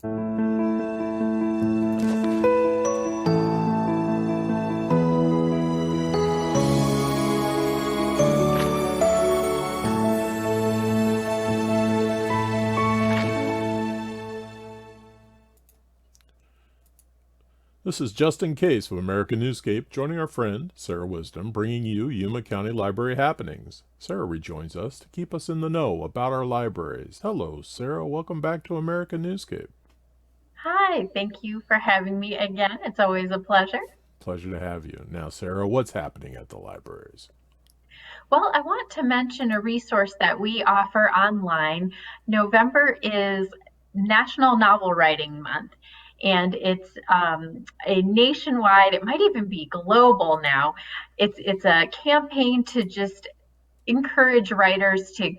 This is Just in Case of American Newscape, joining our friend, Sarah Wisdom, bringing you Yuma County Library happenings. Sarah rejoins us to keep us in the know about our libraries. Hello, Sarah. Welcome back to American Newscape. Hi, thank you for having me again. It's always a pleasure. Pleasure to have you. Now, Sarah, what's happening at the libraries? Well, I want to mention a resource that we offer online. November is National Novel Writing Month, and it's a nationwide, it might even be global now. It's a campaign to just encourage writers to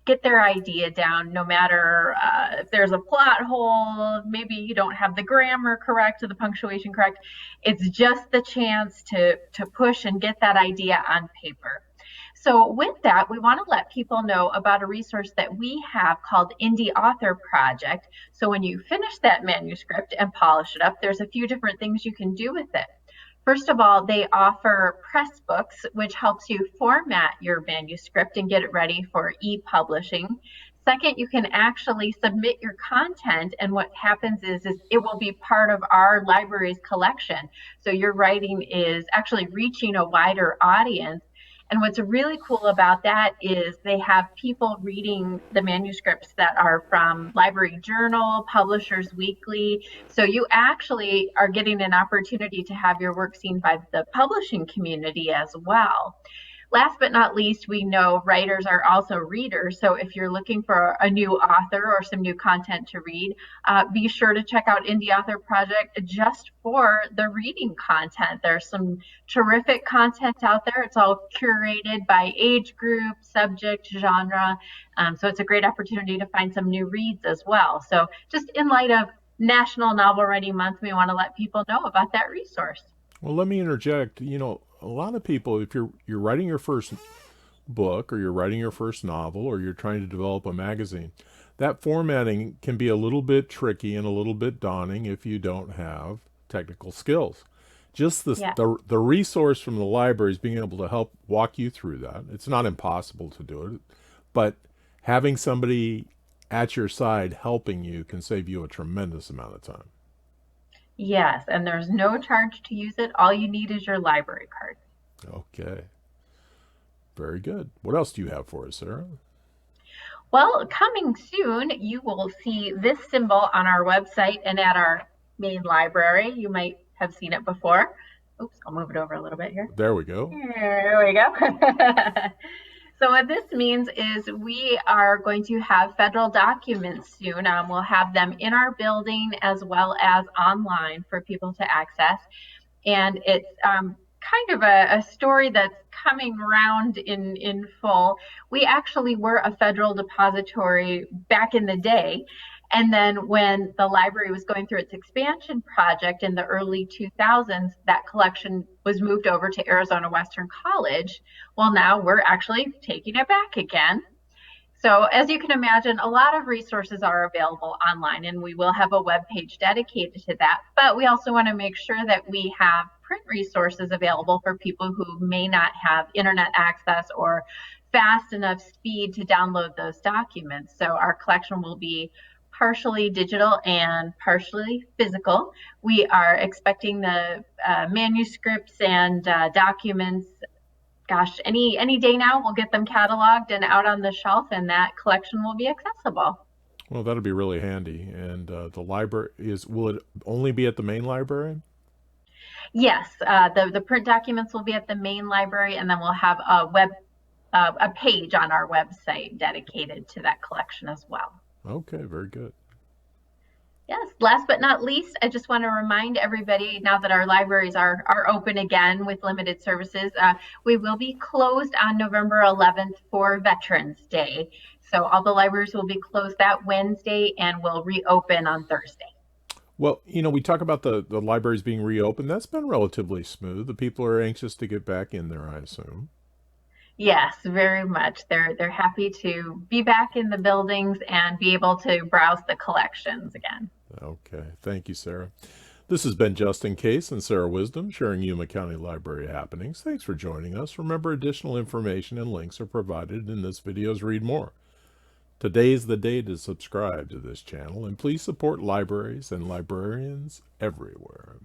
get their idea down, no matter if there's a plot hole, maybe you don't have the grammar correct or the punctuation correct. It's just the chance to push and get that idea on paper. So with that, we want to let people know about a resource that we have called Indie Author Project. So when you finish that manuscript and polish it up, there's a few different things you can do with it. First of all, they offer press books, which helps you format your manuscript and get it ready for e-publishing. Second, you can actually submit your content, and what happens is it will be part of our library's collection. So your writing is actually reaching a wider audience. And what's really cool about that is they have people reading the manuscripts that are from Library Journal, Publishers Weekly. So you actually are getting an opportunity to have your work seen by the publishing community as well. Last but not least, we know writers are also readers. So if you're looking for a new author or some new content to read, be sure to check out Indie Author Project just for the reading content. There's some terrific content out there. It's all curated by age group, subject, genre. So it's a great opportunity to find some new reads as well. So just in light of National Novel Writing Month, we want to let people know about that resource. Well, let me interject. A lot of people, if you're writing your first book or you're writing your first novel or you're trying to develop a magazine, that formatting can be a little bit tricky and a little bit daunting if you don't have technical skills. Just the resource from the library is being able to help walk you through that. It's not impossible to do it, but having somebody at your side helping you can save you a tremendous amount of time. Yes, and there's no charge to use it. All you need is your library card. Okay. Very good. What else do you have for us, Sarah? Well, coming soon, you will see this symbol on our website and at our main library. You might have seen it before. Oops, I'll move it over a little bit here. There we go. There we go. So what this means is we are going to have federal documents soon. We'll have them in our building as well as online for people to access. And it's kind of a story that's coming around in full. We actually were a federal depository back in the day. And then when the library was going through its expansion project in the early 2000s, that collection was moved over to Arizona Western College. Well, now we're actually taking it back again. So as you can imagine, a lot of resources are available online, and we will have a web page dedicated to that. But we also want to make sure that we have print resources available for people who may not have internet access or fast enough speed to download those documents. So our collection will be partially digital and partially physical. We are expecting the manuscripts and documents, any day now. We'll get them cataloged and out on the shelf, and that collection will be accessible. Well, that'll be really handy. And the library will it only be at the main library? Yes, the print documents will be at the main library, and then we'll have a page on our website dedicated to that collection as well. Okay, very good. Yes, last but not least, I just want to remind everybody now that our libraries are open again with limited services, we will be closed on November 11th for Veterans Day. So all the libraries will be closed that Wednesday and will reopen on Thursday. Well, we talk about the libraries being reopened. That's been relatively smooth. The people are anxious to get back in there, I assume. Yes, very much. They're happy to be back in the buildings and be able to browse the collections again. Okay. Thank you, Sarah. This has been Justin Case and Sarah Wisdom sharing Yuma County Library happenings. Thanks for joining us. Remember, additional information and links are provided in this video's Read More. Today is the day to subscribe to this channel, and please support libraries and librarians everywhere.